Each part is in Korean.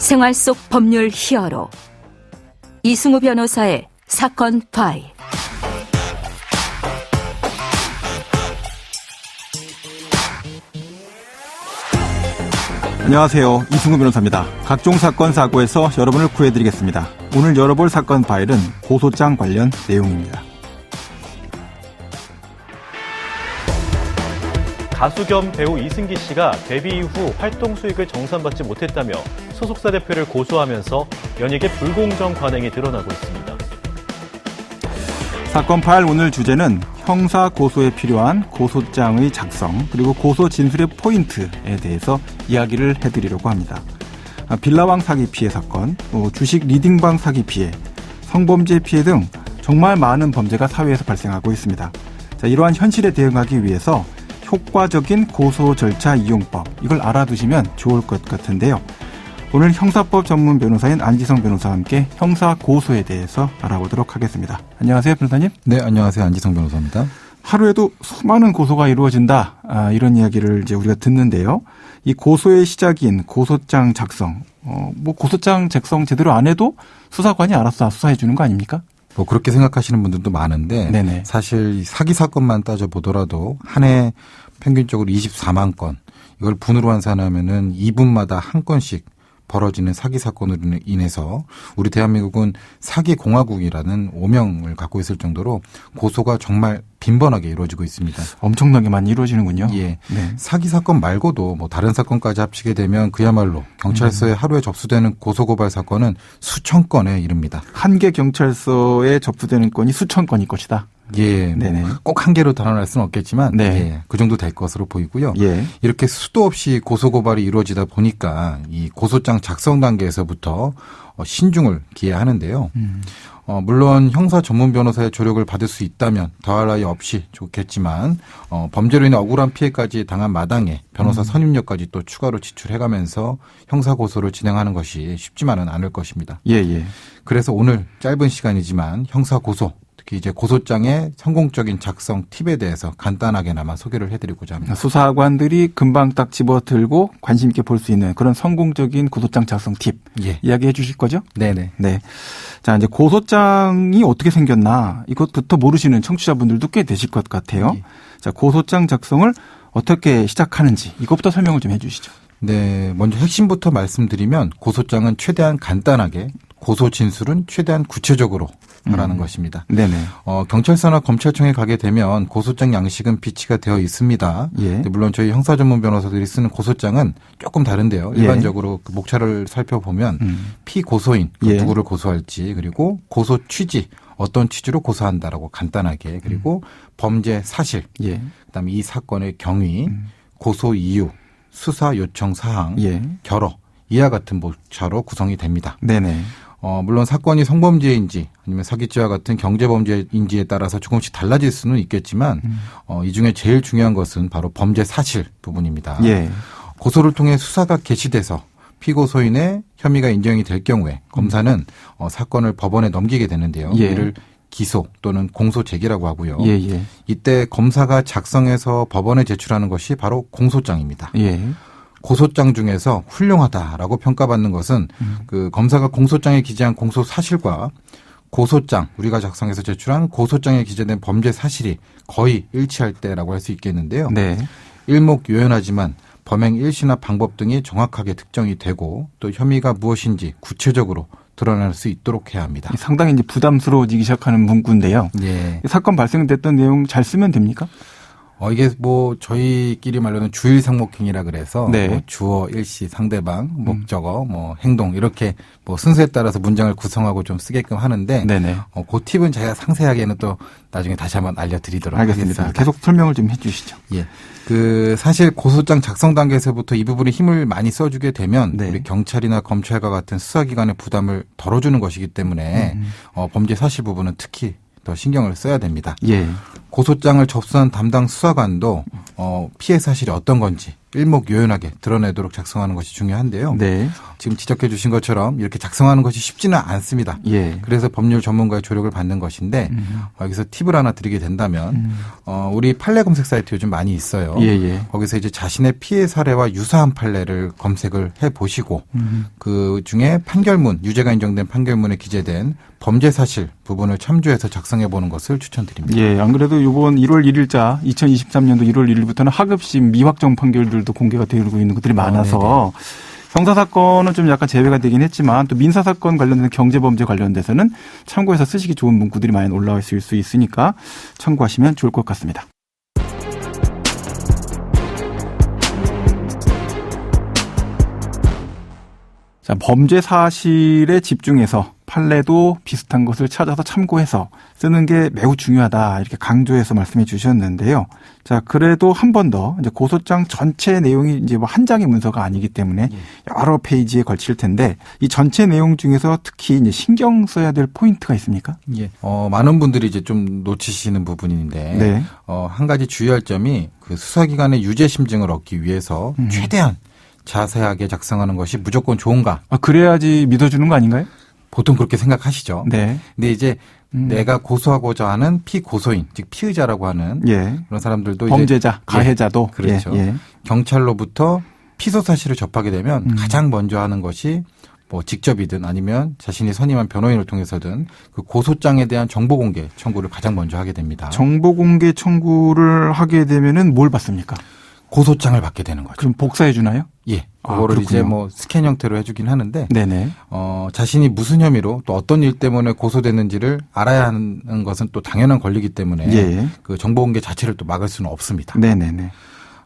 생활 속 법률 히어로 이승우 변호사의 사건 파일. 안녕하세요. 이승우 변호사입니다. 각종 사건 사고에서 여러분을 구해드리겠습니다. 오늘 열어볼 사건 파일은 고소장 관련 내용입니다. 가수 겸 배우 이승기 씨가 데뷔 이후 활동 수익을 정산받지 못했다며 소속사 대표를 고소하면서 연예계 불공정 관행이 드러나고 있습니다. 사건 파일 오늘 주제는 형사 고소에 필요한 고소장의 작성 그리고 고소 진술의 포인트에 대해서 이야기를 해드리려고 합니다. 빌라왕 사기 피해 사건, 주식 리딩방 사기 피해, 성범죄 피해 등 정말 많은 범죄가 사회에서 발생하고 있습니다. 자, 이러한 현실에 대응하기 위해서 효과적인 고소 절차 이용법, 이걸 알아두시면 좋을 것 같은데요. 오늘 형사법 전문 변호사인 안지성 변호사와 함께 형사 고소에 대해서 알아보도록 하겠습니다. 안녕하세요, 변호사님. 네, 안녕하세요. 안지성 변호사입니다. 하루에도 수많은 고소가 이루어진다, 이런 이야기를 이제 우리가 듣는데요. 이 고소의 시작인 고소장 작성, 고소장 작성 제대로 안 해도 수사관이 알아서 수사해 주는 거 아닙니까? 그렇게 생각하시는 분들도 많은데 네네. 사실 사기 사건만 따져보더라도 한 해 평균적으로 24만 건, 이걸 분으로 환산하면은 2분마다 한 건씩 벌어지는 사기 사건으로 인해서 우리 대한민국은 사기 공화국이라는 오명을 갖고 있을 정도로 고소가 정말 빈번하게 이루어지고 있습니다. 엄청나게 많이 이루어지는군요. 예. 네. 사기 사건 말고도 다른 사건까지 합치게 되면 그야말로 경찰서에 하루에 접수되는 고소고발 사건은 수천 건에 이릅니다. 한 개 경찰서에 접수되는 건이 수천 건일 것이다. 예, 꼭 한 개로 단언할 수는 없겠지만, 네. 예, 그 정도 될 것으로 보이고요. 예. 이렇게 수도 없이 고소고발이 이루어지다 보니까 이 고소장 작성 단계에서부터 신중을 기해야 하는데요. 물론 형사 전문 변호사의 조력을 받을 수 있다면 더할 나위 없이 좋겠지만, 범죄로 인해 억울한 피해까지 당한 마당에 변호사 선임료까지 또 추가로 지출해가면서 형사 고소를 진행하는 것이 쉽지만은 않을 것입니다. 예. 그래서 오늘 짧은 시간이지만 형사 고소, 특히 이제 고소장의 성공적인 작성 팁에 대해서 간단하게나마 소개를 해드리고자 합니다. 수사관들이 금방 딱 집어들고 관심 있게 볼 수 있는 그런 성공적인 고소장 작성 팁, 예. 이야기해 주실 거죠? 네네. 네. 자, 이제 고소장이 어떻게 생겼나, 이것부터 모르시는 청취자분들도 꽤 되실 것 같아요. 예. 자, 고소장 작성을 어떻게 시작하는지 이것부터 설명을 좀 해 주시죠. 네, 먼저 핵심부터 말씀드리면 고소장은 최대한 간단하게, 고소 진술은 최대한 구체적으로 하라는 것입니다. 네네. 경찰서나 검찰청에 가게 되면 고소장 양식은 비치가 되어 있습니다. 예. 물론 저희 형사 전문 변호사들이 쓰는 고소장은 조금 다른데요. 일반적으로 그 목차를 살펴보면 피고소인, 누구를 고소할지, 그리고 고소 취지, 어떤 취지로 고소한다라고 간단하게, 그리고 범죄 사실, 그다음에 이 사건의 경위, 고소 이유, 수사 요청 사항, 결어, 이와 같은 목차로 구성이 됩니다. 네네. 물론 사건이 성범죄인지 아니면 사기죄와 같은 경제범죄인지에 따라서 조금씩 달라질 수는 있겠지만 이 중에 제일 중요한 것은 바로 범죄 사실 부분입니다. 예. 고소를 통해 수사가 개시돼서 피고소인의 혐의가 인정이 될 경우에 검사는 사건을 법원에 넘기게 되는데요. 이를 기소 또는 공소 제기라고 하고요. 이때 검사가 작성해서 법원에 제출하는 것이 바로 공소장입니다. 고소장 중에서 훌륭하다라고 평가받는 것은 그 검사가 공소장에 기재한 공소 사실과 고소장, 우리가 작성해서 제출한 고소장에 기재된 범죄 사실이 거의 일치할 때라고 할 수 있겠는데요. 네. 일목요연하지만 범행 일시나 방법 등이 정확하게 특정이 되고 또 혐의가 무엇인지 구체적으로 드러날 수 있도록 해야 합니다. 상당히 이제 부담스러워지기 시작하는 문구인데요. 예. 사건 발생됐던 내용 잘 쓰면 됩니까? 이게 저희끼리 말로는 주일상목행위라 그래서 네. 주어, 일시, 상대방, 목적어, 행동 이렇게 순서에 따라서 문장을 구성하고 좀 쓰게끔 하는데 네네. 그 팁은 제가 상세하게는 또 나중에 다시 한번 알려드리도록 하겠습니다. 계속 설명을 좀 해 주시죠. 예. 사실 고소장 작성 단계에서부터 이 부분에 힘을 많이 써주게 되면 우리 경찰이나 검찰과 같은 수사기관의 부담을 덜어주는 것이기 때문에 범죄 사실 부분은 특히 더 신경을 써야 됩니다. 고소장을 접수한 담당 수사관도 피해 사실이 어떤 건지 일목요연하게 드러내도록 작성하는 것이 중요한데요. 네. 지금 지적해 주신 것처럼 이렇게 작성하는 것이 쉽지는 않습니다. 예. 그래서 법률 전문가의 조력을 받는 것인데 여기서 팁을 하나 드리게 된다면 우리 판례 검색 사이트 요즘 많이 있어요. 예. 거기서 이제 자신의 피해 사례와 유사한 판례를 검색을 해보시고 그 중에 판결문, 유죄가 인정된 판결문에 기재된 범죄 사실 부분을 참조해서 작성해 보는 것을 추천드립니다. 예, 안 그래도 이번 1월 1일자 2023년도 1월 1일부터는 하급심 미확정 판결들도 공개가 되고 있는 것들이 많아서 형사사건은 좀 약간 제외가 되긴 했지만 또 민사사건 관련된 경제범죄 관련돼서는 참고해서 쓰시기 좋은 문구들이 많이 올라와 있을 수 있으니까 참고하시면 좋을 것 같습니다. 자, 범죄 사실에 집중해서 판례도 비슷한 것을 찾아서 참고해서 쓰는 게 매우 중요하다 이렇게 강조해서 말씀해 주셨는데요. 자, 그래도 한 번 더 이제 고소장 전체 내용이 이제 뭐 한 장의 문서가 아니기 때문에 여러 페이지에 걸칠 텐데 이 전체 내용 중에서 특히 이제 신경 써야 될 포인트가 있습니까? 예. 많은 분들이 이제 좀 놓치시는 부분인데 네. 한 가지 주의할 점이 그 수사기관의 유죄 심증을 얻기 위해서 최대한 자세하게 작성하는 것이 무조건 좋은가? 그래야지 믿어주는 거 아닌가요? 보통 그렇게 생각하시죠. 네. 근데 이제 내가 고소하고자 하는 피고소인, 즉 피의자라고 하는 그런 사람들도 범죄자, 이제 가해자도 그렇죠. 경찰로부터 피소 사실을 접하게 되면 가장 먼저 하는 것이 뭐 직접이든 아니면 자신이 선임한 변호인을 통해서든 그 고소장에 대한 정보 공개 청구를 가장 먼저 하게 됩니다. 정보 공개 청구를 하게 되면은 뭘 받습니까? 고소장을 받게 되는 거죠. 그럼 복사해 주나요? 예. 그거를 이제 뭐 스캔 형태로 해주긴 하는데, 네네. 자신이 무슨 혐의로 또 어떤 일 때문에 고소됐는지를 알아야 하는 것은 또 당연한 권리이기 때문에 그 정보 공개 자체를 또 막을 수는 없습니다. 네네네.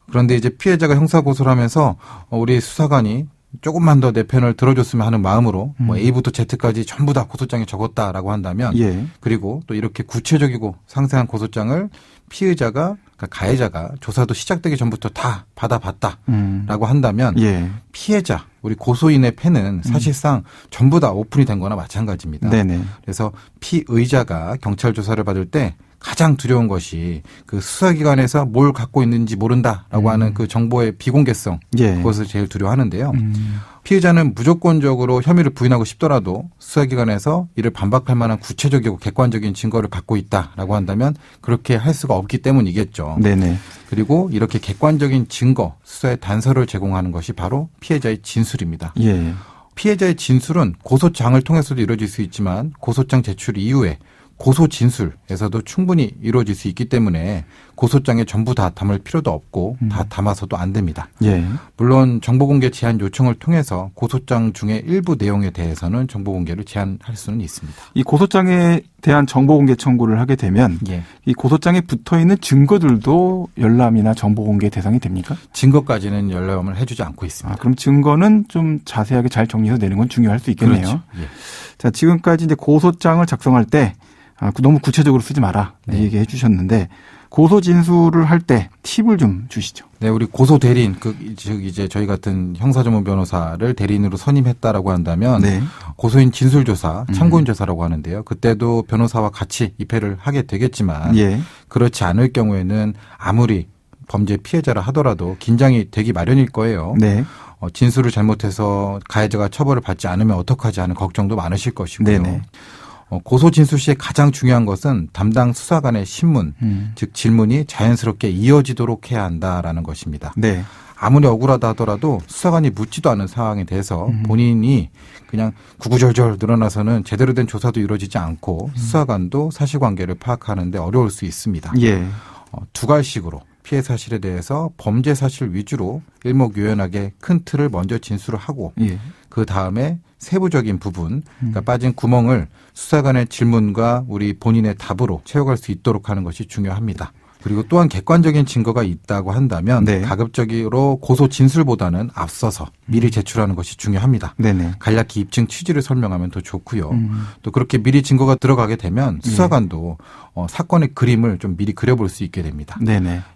그런데 이제 피해자가 형사 고소를 하면서 우리 수사관이 조금만 더 내 편을 들어줬으면 하는 마음으로 뭐 A부터 Z까지 전부 다 고소장에 적었다라고 한다면, 그리고 또 이렇게 구체적이고 상세한 고소장을 피의자가 그러니까 가해자가 조사도 시작되기 전부터 다 받아봤다라고 한다면 피해자 우리 고소인의 펜은 사실상 전부 다 오픈이 된 거나 마찬가지입니다. 네네. 그래서 피의자가 경찰 조사를 받을 때 가장 두려운 것이 그 수사기관에서 뭘 갖고 있는지 모른다라고 하는 그 정보의 비공개성 그것을 제일 두려워하는데요. 피의자는 무조건적으로 혐의를 부인하고 싶더라도 수사기관에서 이를 반박할 만한 구체적이고 객관적인 증거를 갖고 있다라고 한다면 그렇게 할 수가 없기 때문이겠죠. 네네. 그리고 이렇게 객관적인 증거, 수사의 단서를 제공하는 것이 바로 피해자의 진술입니다. 피해자의 진술은 고소장을 통해서도 이루어질 수 있지만 고소장 제출 이후에 고소 진술에서도 충분히 이루어질 수 있기 때문에 고소장에 전부 다 담을 필요도 없고 다 담아서도 안 됩니다. 물론 정보공개 제한 요청을 통해서 고소장 중에 일부 내용에 대해서는 정보공개를 제한할 수는 있습니다. 이 고소장에 대한 정보공개 청구를 하게 되면 이 고소장에 붙어있는 증거들도 열람이나 정보공개 대상이 됩니까? 증거까지는 열람을 해주지 않고 있습니다. 그럼 증거는 좀 자세하게 잘 정리해서 내는 건 중요할 수 있겠네요. 그렇죠. 자, 지금까지 이제 고소장을 작성할 때 너무 구체적으로 쓰지 마라 얘기해 주셨는데 고소 진술을 할 때 팁을 좀 주시죠. 네, 우리 고소 대리인, 즉 이제 저희 같은 형사 전문 변호사를 대리인으로 선임했다라고 한다면 고소인 진술 조사, 참고인 조사라고 하는데요. 그때도 변호사와 같이 입회를 하게 되겠지만 그렇지 않을 경우에는 아무리 범죄 피해자라 하더라도 긴장이 되기 마련일 거예요. 진술을 잘못해서 가해자가 처벌을 받지 않으면 어떡하지 하는 걱정도 많으실 것이고요. 고소 진술 시에 가장 중요한 것은 담당 수사관의 신문, 즉 질문이 자연스럽게 이어지도록 해야 한다라는 것입니다. 아무리 억울하다 하더라도 수사관이 묻지도 않은 상황에 대해서 본인이 그냥 구구절절 늘어나서는 제대로 된 조사도 이루어지지 않고 수사관도 사실관계를 파악하는 데 어려울 수 있습니다. 두 갈식으로 피해 사실에 대해서 범죄 사실 위주로 일목요연하게 큰 틀을 먼저 진술을 하고 그 다음에 세부적인 부분, 그러니까 빠진 구멍을 수사관의 질문과 우리 본인의 답으로 채워갈 수 있도록 하는 것이 중요합니다. 그리고 또한 객관적인 증거가 있다고 한다면 가급적으로 고소 진술보다는 앞서서 미리 제출하는 것이 중요합니다. 간략히 입증 취지를 설명하면 더 좋고요. 또 그렇게 미리 증거가 들어가게 되면 수사관도 사건의 그림을 좀 미리 그려볼 수 있게 됩니다.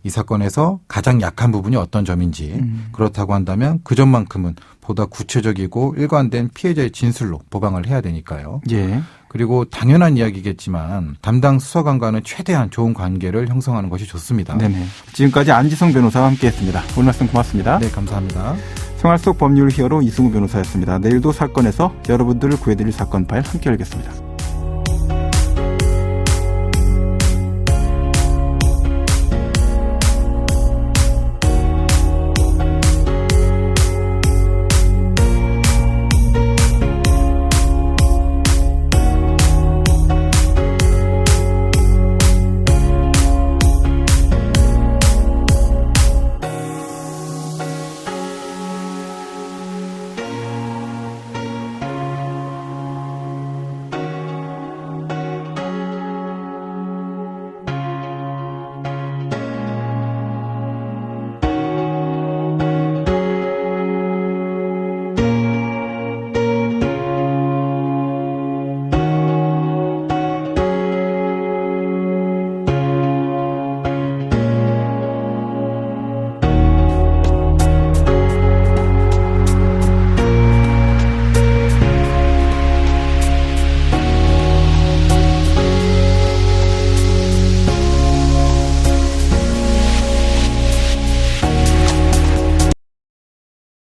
이 사건에서 가장 약한 부분이 어떤 점인지 그렇다고 한다면 그 점만큼은 보다 구체적이고 일관된 피해자의 진술로 보강을 해야 되니까요. 그리고 당연한 이야기겠지만 담당 수사관과는 최대한 좋은 관계를 형성하는 것이 좋습니다. 네네. 지금까지 안지성 변호사와 함께했습니다. 오늘 말씀 고맙습니다. 네, 감사합니다. 생활 속 법률 히어로 이승우 변호사였습니다. 내일도 사건에서 여러분들을 구해드릴 사건 파일 함께 열겠습니다.